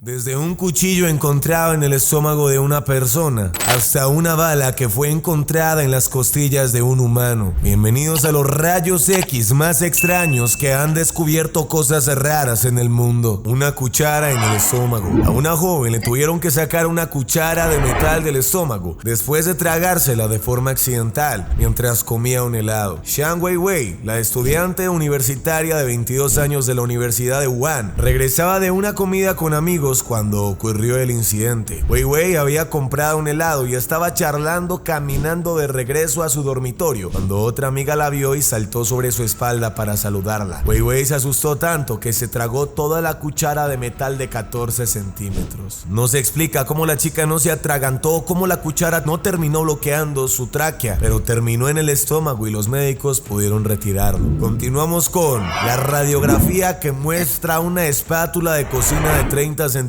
Desde un cuchillo encontrado en el estómago de una persona hasta una bala que fue encontrada en las costillas de un humano. Bienvenidos a los rayos X más extraños que han descubierto cosas raras en el mundo. Una cuchara en el estómago. A una joven le tuvieron que sacar una cuchara de metal del estómago después de tragársela de forma accidental mientras comía un helado. Xiang Weiwei, la estudiante universitaria de 22 años de la Universidad de Wuhan, regresaba de una comida con amigos cuando ocurrió el incidente. Weiwei había comprado un helado y estaba charlando caminando de regreso a su dormitorio cuando otra amiga la vio y saltó sobre su espalda para saludarla. Weiwei se asustó tanto que se tragó toda la cuchara de metal de 14 centímetros. No se explica cómo la chica no se atragantó, cómo la cuchara no terminó bloqueando su tráquea, pero terminó en el estómago y los médicos pudieron retirarlo. Continuamos con la radiografía que muestra una espátula de cocina de 30 centímetros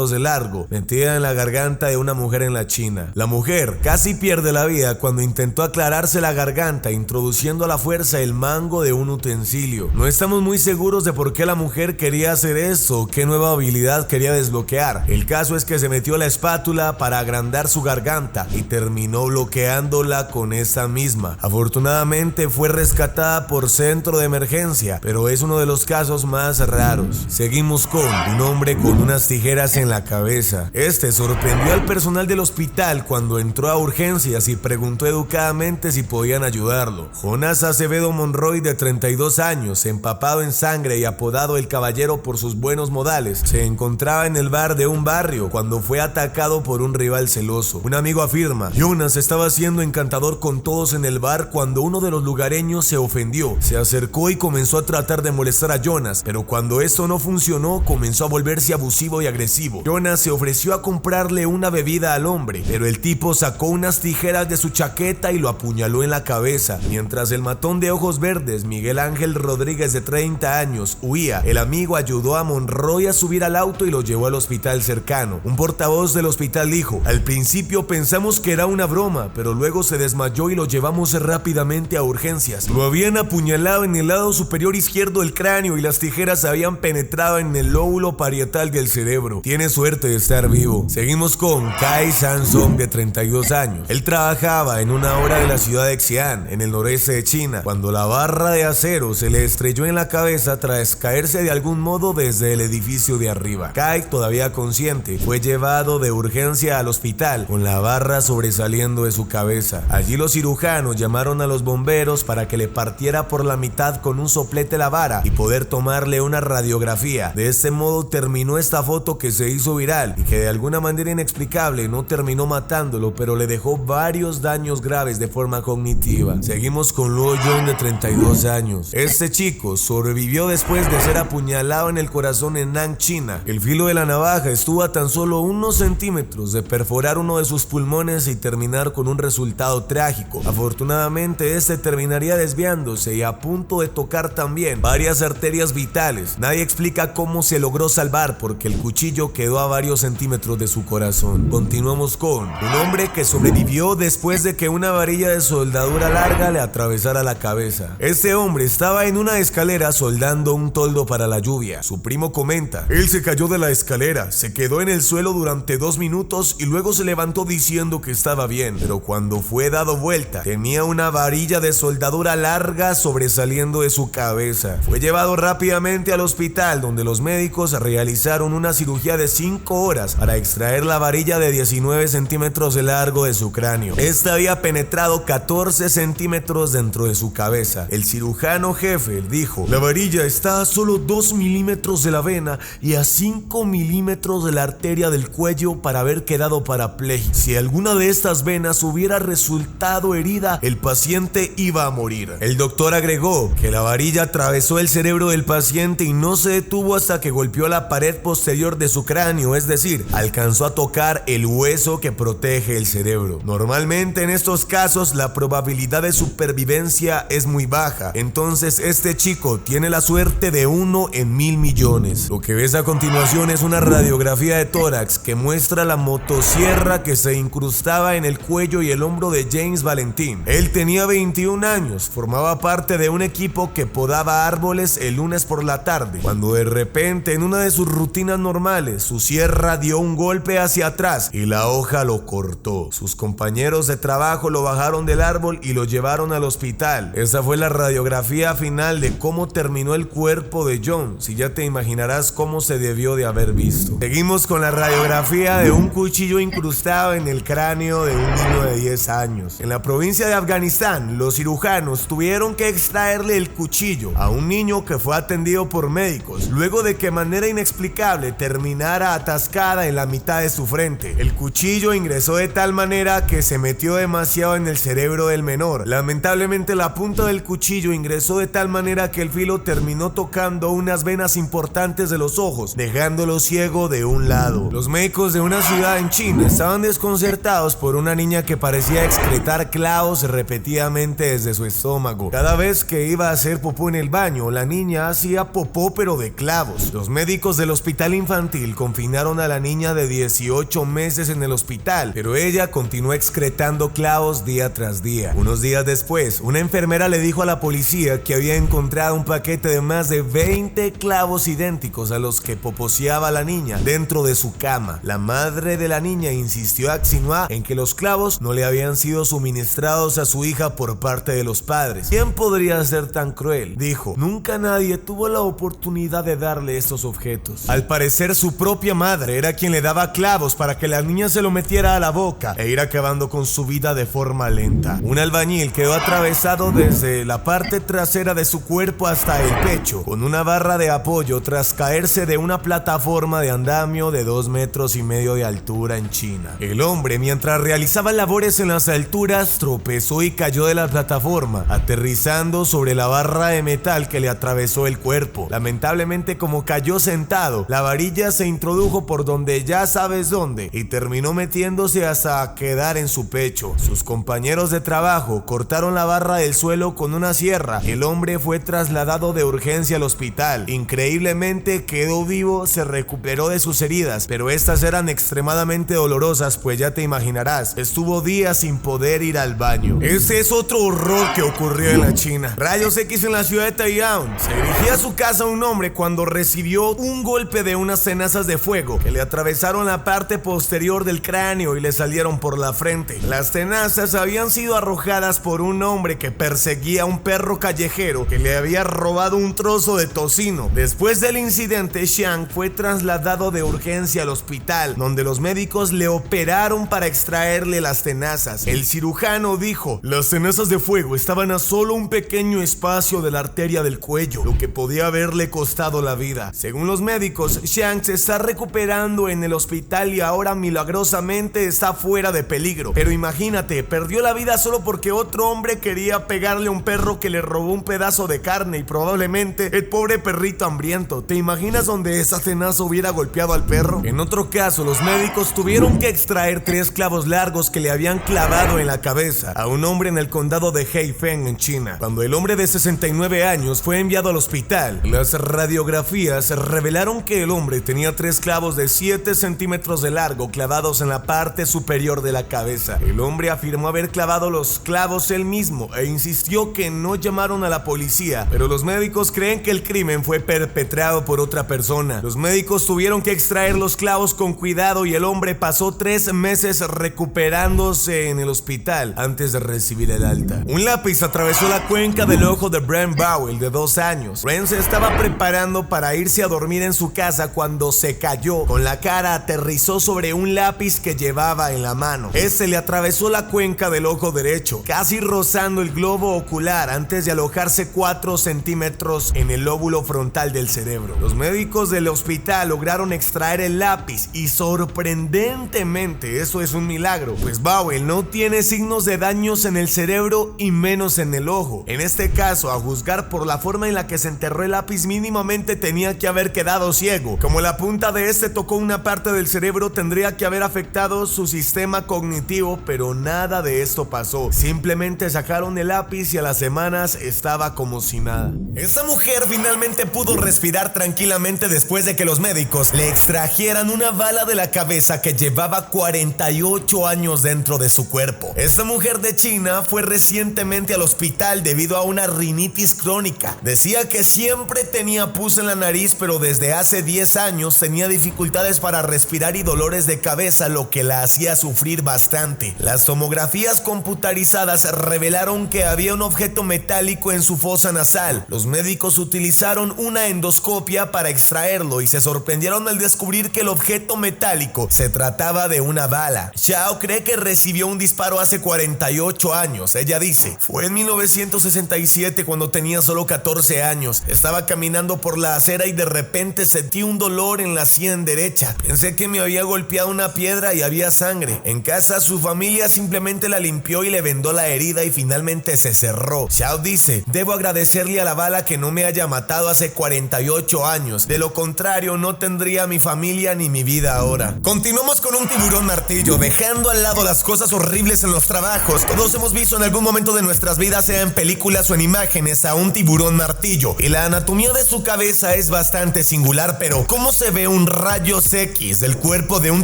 de largo, metida en la garganta de una mujer en la China. La mujer casi pierde la vida cuando intentó aclararse la garganta introduciendo a la fuerza el mango de un utensilio. No estamos muy seguros de por qué la mujer quería hacer eso o qué nueva habilidad quería desbloquear. El caso es que se metió la espátula para agrandar su garganta y terminó bloqueándola con esa misma. Afortunadamente fue rescatada por centro de emergencia, pero es uno de los casos más raros. Seguimos con un hombre con unas tijeras en la cabeza. Este sorprendió al personal del hospital cuando entró a urgencias y preguntó educadamente si podían ayudarlo. Jonas Acevedo Monroy, de 32 años, empapado en sangre y apodado El Caballero por sus buenos modales, se encontraba en el bar de un barrio cuando fue atacado por un rival celoso. Un amigo afirma: Jonas estaba siendo encantador con todos en el bar cuando uno de los lugareños se ofendió, se acercó y comenzó a tratar de molestar a Jonas, pero cuando esto no funcionó comenzó a volverse abusivo y agresivo. Jonas se ofreció a comprarle una bebida al hombre, pero el tipo sacó unas tijeras de su chaqueta y lo apuñaló en la cabeza. Mientras el matón de ojos verdes, Miguel Ángel Rodríguez, de 30 años, huía, el amigo ayudó a Monroy a subir al auto y lo llevó al hospital cercano. Un portavoz del hospital dijo: al principio pensamos que era una broma, pero luego se desmayó y lo llevamos rápidamente a urgencias. Lo habían apuñalado en el lado superior izquierdo del cráneo y las tijeras habían penetrado en el lóbulo parietal del cerebro. Tiene suerte de estar vivo. Seguimos con Kai Sansong, de 32 años. Él trabajaba en una obra de la ciudad de Xi'an, en el noreste de China, cuando la barra de acero se le estrelló en la cabeza tras caerse de algún modo desde el edificio de arriba. Kai, todavía consciente, fue llevado de urgencia al hospital con la barra sobresaliendo de su cabeza. Allí los cirujanos llamaron a los bomberos para que le partiera por la mitad con un soplete la vara y poder tomarle una radiografía. De este modo terminó esta foto que se hizo viral y que de alguna manera inexplicable no terminó matándolo, pero le dejó varios daños graves de forma cognitiva. Seguimos con Luo Yong, de 32 años. Este chico sobrevivió después de ser apuñalado en el corazón en Nan, China. El filo de la navaja estuvo a tan solo unos centímetros de perforar uno de sus pulmones y terminar con un resultado trágico. Afortunadamente este terminaría desviándose y a punto de tocar también varias arterias vitales. Nadie explica cómo se logró salvar porque el cuchillo quedó a varios centímetros de su corazón. Continuamos con un hombre que sobrevivió después de que una varilla de soldadura larga le atravesara la cabeza. Este hombre estaba en una escalera soldando un toldo para la lluvia. Su primo comenta: él se cayó de la escalera, se quedó en el suelo durante 2 minutos y luego se levantó diciendo que estaba bien, pero cuando fue dado vuelta tenía una varilla de soldadura larga sobresaliendo de su cabeza. Fue llevado rápidamente al hospital donde los médicos realizaron una cirugía de 5 horas para extraer la varilla de 19 centímetros de largo de su cráneo. Esta había penetrado 14 centímetros dentro de su cabeza. El cirujano jefe dijo: la varilla está a solo 2 milímetros de la vena y a 5 milímetros de la arteria del cuello para haber quedado parapléjico. Si alguna de estas venas hubiera resultado herida, el paciente iba a morir. El doctor agregó que la varilla atravesó el cerebro del paciente y no se detuvo hasta que golpeó la pared posterior de su cráneo, es decir, alcanzó a tocar el hueso que protege el cerebro. Normalmente en estos casos la probabilidad de supervivencia es muy baja, entonces este chico tiene la suerte de 1 en 1000 millones. Lo que ves a continuación es una radiografía de tórax que muestra la motosierra que se incrustaba en el cuello y el hombro de James Valentin. Él tenía 21 años, formaba parte de un equipo que podaba árboles el lunes por la tarde, cuando de repente en una de sus rutinas normales normales, su sierra dio un golpe hacia atrás y la hoja lo cortó. Sus compañeros de trabajo lo bajaron del árbol y lo llevaron al hospital. Esa fue la radiografía final de cómo terminó el cuerpo de John, si ya te imaginarás cómo se debió de haber visto. Seguimos con la radiografía de un cuchillo incrustado en el cráneo de un niño de 10 años. En la provincia de Afganistán, los cirujanos tuvieron que extraerle el cuchillo a un niño que fue atendido por médicos, luego de que de manera inexplicable terminara atascada en la mitad de su frente. El cuchillo ingresó de tal manera que se metió demasiado en el cerebro del menor. Lamentablemente, la punta del cuchillo ingresó de tal manera que el filo terminó tocando unas venas importantes de los ojos, dejándolo ciego de un lado. Los médicos de una ciudad en China estaban desconcertados por una niña que parecía excretar clavos repetidamente desde su estómago. Cada vez que iba a hacer popó en el baño, la niña hacía popó pero de clavos. Los médicos del hospital infantil confinaron a la niña de 18 meses en el hospital, pero ella continuó excretando clavos día tras día. Unos días después, una enfermera le dijo a la policía que había encontrado un paquete de más de 20 clavos idénticos a los que poposeaba la niña dentro de su cama. La madre de la niña insistió a Xinhua en que los clavos no le habían sido suministrados a su hija por parte de los padres. ¿Quién podría ser tan cruel?, dijo. Nunca nadie tuvo la oportunidad de darle estos objetos. Al parecer, su propia madre era quien le daba clavos para que la niña se lo metiera a la boca e ir acabando con su vida de forma lenta. Un albañil quedó atravesado desde la parte trasera de su cuerpo hasta el pecho, con una barra de apoyo tras caerse de una plataforma de andamio de 2,5 metros de altura en China. El hombre, mientras realizaba labores en las alturas, tropezó y cayó de la plataforma, aterrizando sobre la barra de metal que le atravesó el cuerpo. Lamentablemente, como cayó sentado, la varilla se introdujo por donde ya sabes dónde y terminó metiéndose hasta quedar en su pecho. Sus compañeros de trabajo cortaron la barra del suelo con una sierra. El hombre fue trasladado de urgencia al hospital. Increíblemente quedó vivo, se recuperó de sus heridas, pero estas eran extremadamente dolorosas, pues ya te imaginarás, estuvo días sin poder ir al baño. Ese es otro horror que ocurrió en la China. Rayos X en la ciudad de Taiwán. Se dirigía a su casa un hombre cuando recibió un golpe de unas tenazas de fuego que le atravesaron la parte posterior del cráneo y le salieron por la frente. Las tenazas habían sido arrojadas por un hombre que perseguía a un perro callejero que le había robado un trozo de tocino. Después del incidente, Xiang fue trasladado de urgencia al hospital, donde los médicos le operaron para extraerle las tenazas. El cirujano dijo: las tenazas de fuego estaban a solo un pequeño espacio de la arteria del cuello, lo que podía haberle costado la vida. Según los médicos, Xiang se está recuperando en el hospital y ahora milagrosamente está fuera de peligro. Pero imagínate, perdió la vida solo porque otro hombre quería pegarle a un perro que le robó un pedazo de carne y probablemente el pobre perrito hambriento. ¿Te imaginas donde esa tenaza hubiera golpeado al perro? En otro caso, los médicos tuvieron que extraer 3 clavos largos que le habían clavado en la cabeza a un hombre en el condado de Heifeng en China. Cuando el hombre de 69 años fue enviado al hospital, las radiografías revelaron que el hombre tenía 3 clavos de 7 centímetros de largo clavados en la parte superior de la cabeza. El hombre afirmó haber clavado los clavos él mismo e insistió que no llamaron a la policía, pero los médicos creen que el crimen fue perpetrado por otra persona. Los médicos tuvieron que extraer los clavos con cuidado y el hombre pasó 3 meses recuperándose en el hospital antes de recibir el alta. Un lápiz atravesó la cuenca del ojo de Brent Bowell, de 2 años. Brent se estaba preparando para irse a dormir en su casa cuando se cayó. Con la cara aterrizó sobre un lápiz que llevaba en la mano. Ese le atravesó la cuenca del ojo derecho, casi rozando el globo ocular antes de alojarse 4 centímetros en el lóbulo frontal del cerebro. Los médicos del hospital lograron extraer el lápiz y sorprendentemente, eso es un milagro, pues Bowell no tiene signos de daños en el cerebro y menos en el ojo. En este caso, a juzgar por la forma en la que se enterró el lápiz, mínimamente tenía que haber quedado ciego. Como la punta de este tocó una parte del cerebro, tendría que haber afectado su sistema cognitivo, pero nada de esto pasó. Simplemente sacaron el lápiz y a las semanas estaba como si nada. Esta mujer finalmente pudo respirar tranquilamente después de que los médicos le extrajeran una bala de la cabeza que llevaba 48 años dentro de su cuerpo. Esta mujer de China fue recientemente al hospital debido a una rinitis crónica. Decía que siempre tenía pus en la nariz, pero desde hace 10 años años tenía dificultades para respirar y dolores de cabeza, lo que la hacía sufrir bastante. Las tomografías computarizadas revelaron que había un objeto metálico en su fosa nasal. Los médicos utilizaron una endoscopia para extraerlo y se sorprendieron al descubrir que el objeto metálico se trataba de una bala. Xiao cree que recibió un disparo hace 48 años. Ella dice: fue en 1967 cuando tenía solo 14 años. Estaba caminando por la acera y de repente sentí un dolor en la sien derecha. Pensé que me había golpeado una piedra y había sangre. En casa su familia simplemente la limpió y le vendó la herida y finalmente se cerró. Xiao dice: debo agradecerle a la bala que no me haya matado hace 48 años. De lo contrario no tendría mi familia ni mi vida ahora. Continuamos con un tiburón martillo, dejando al lado las cosas horribles en los trabajos. Todos hemos visto en algún momento de nuestras vidas, sea en películas o en imágenes, a un tiburón martillo. Y la anatomía de su cabeza es bastante singular, pero ¿cómo se ve un rayos X del cuerpo de un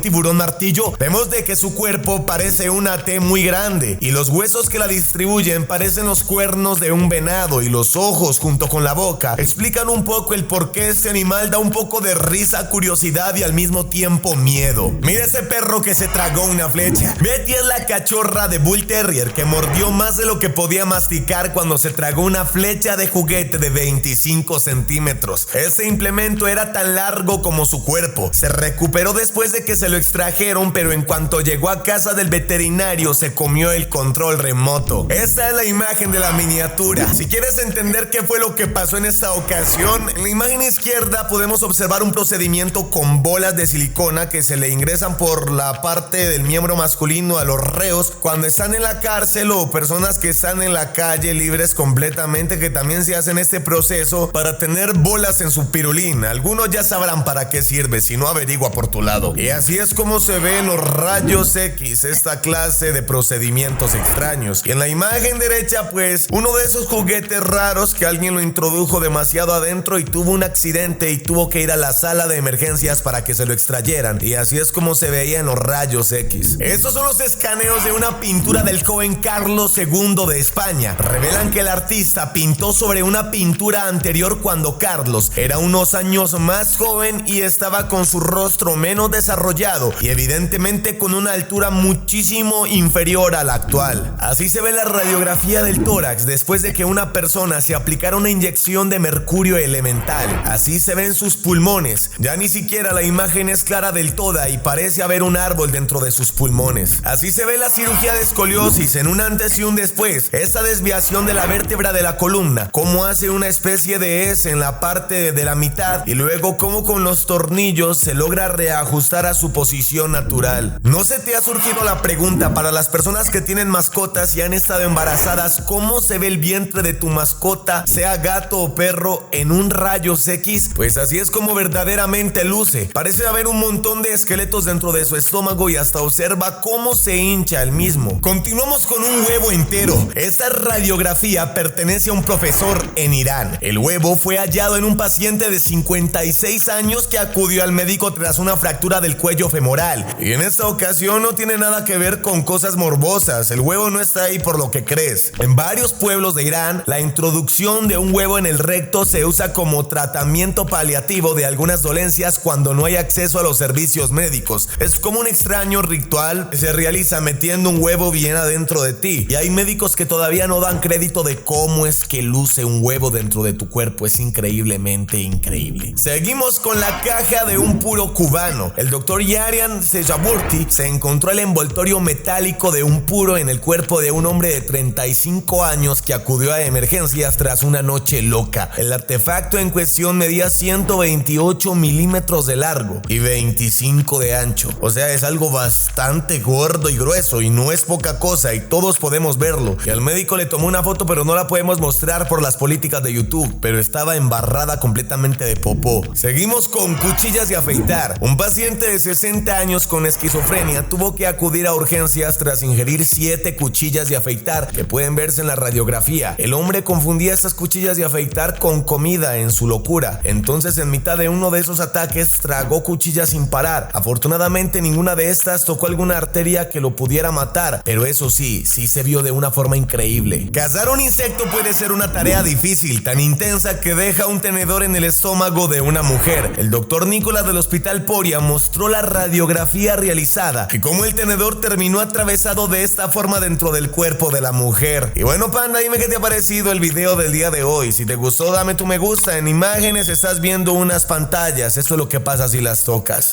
tiburón martillo? Vemos de que su cuerpo parece una T muy grande y los huesos que la distribuyen parecen los cuernos de un venado, y los ojos junto con la boca explican un poco el por qué este animal da un poco de risa, curiosidad y al mismo tiempo miedo. Mira ese perro que se tragó una flecha. Betty es la cachorra de Bull Terrier que mordió más de lo que podía masticar cuando se tragó una flecha de juguete de 25 centímetros. Ese implemento era tan largo como su cuerpo. Se recuperó después de que se lo extrajeron, pero en cuanto llegó a casa del veterinario se comió el control remoto. Esta es la imagen de la miniatura. Si quieres entender qué fue lo que pasó en esta ocasión, en la imagen izquierda podemos observar un procedimiento con bolas de silicona que se le ingresan por la parte del miembro masculino a los reos cuando están en la cárcel o personas que están en la calle libres completamente, que también se hacen este proceso para tener bolas en su pirulín. Algunos ya sabrán para qué sirve, si no averigua por tu lado. Y así es como se ven los rayos X, esta clase de procedimientos extraños. Y en la imagen derecha, pues, uno de esos juguetes raros que alguien lo introdujo demasiado adentro y tuvo un accidente y tuvo que ir a la sala de emergencias para que se lo extrayeran. Y así es como se veía en los rayos X. Estos son los escaneos de una pintura del joven Carlos II de España. Revelan que el artista pintó sobre una pintura anterior cuando Carlos era unos años más joven y estaba con su rostro menos desarrollado y evidentemente con una altura muchísimo inferior a la actual. Así se ve la radiografía del tórax después de que una persona se aplicara una inyección de mercurio elemental. Así se ven sus pulmones. Ya ni siquiera la imagen es clara del todo y parece haber un árbol dentro de sus pulmones. Así se ve la cirugía de escoliosis en un antes y un después. Esa desviación de la vértebra de la columna, cómo hace una especie de S en la parte de la mitad y luego cómo con los tornillos se logra reajustar a su posición natural. ¿No se te ha surgido la pregunta, para las personas que tienen mascotas y han estado embarazadas, cómo se ve el vientre de tu mascota, sea gato o perro, en un rayos X? Pues así es como verdaderamente luce. Parece haber un montón de esqueletos dentro de su estómago y hasta observa cómo se hincha el mismo. Continuamos con un huevo entero. Esta radiografía pertenece a un profesor en Irán. El huevo fue hallado en un paciente de 56 años que acudió al médico tras una fractura del cuello femoral. Y en esta ocasión no tiene nada que ver con cosas morbosas. El huevo no está ahí por lo que crees. En varios pueblos de Irán, la introducción de un huevo en el recto se usa como tratamiento paliativo de algunas dolencias cuando no hay acceso a los servicios médicos. Es como un extraño ritual que se realiza metiendo un huevo bien adentro de ti. Y hay médicos que todavía no dan crédito de cómo es que luce un huevo dentro de tu cuerpo. Es increíblemente increíble. Seguimos con la caja de un puro cubano. El doctor Yarian Sejaburti se encontró el envoltorio metálico de un puro en el cuerpo de un hombre de 35 años que acudió a emergencias tras una noche loca. El artefacto en cuestión medía 128 milímetros de largo y 25 de ancho. O sea, es algo bastante gordo y grueso y no es poca cosa y todos podemos verlo. Y al médico le tomó una foto, pero no la podemos mostrar por las políticas de YouTube, pero estaba embarrada completamente de popó. Seguimos con cuchillas de afeitar. Un paciente de 60 años con esquizofrenia tuvo que acudir a urgencias tras ingerir 7 cuchillas de afeitar que pueden verse en la radiografía. El hombre confundía estas cuchillas de afeitar con comida en su locura. Entonces, en mitad de uno de esos ataques, tragó cuchillas sin parar. Afortunadamente, ninguna de estas tocó alguna arteria que lo pudiera matar, pero eso sí se vio de una forma increíble. Cazar un insecto puede ser una tarea difícil, tan intensa que deja un tenedor en el estómago de una mujer. El doctor Nicolás del Hospital Poria mostró la radiografía realizada y cómo el tenedor terminó atravesado de esta forma dentro del cuerpo de la mujer. Y bueno, panda, dime qué te ha parecido el video del día de hoy. Si te gustó, dame tu me gusta. En imágenes estás viendo unas pantallas. Esto es lo que pasa si las tocas.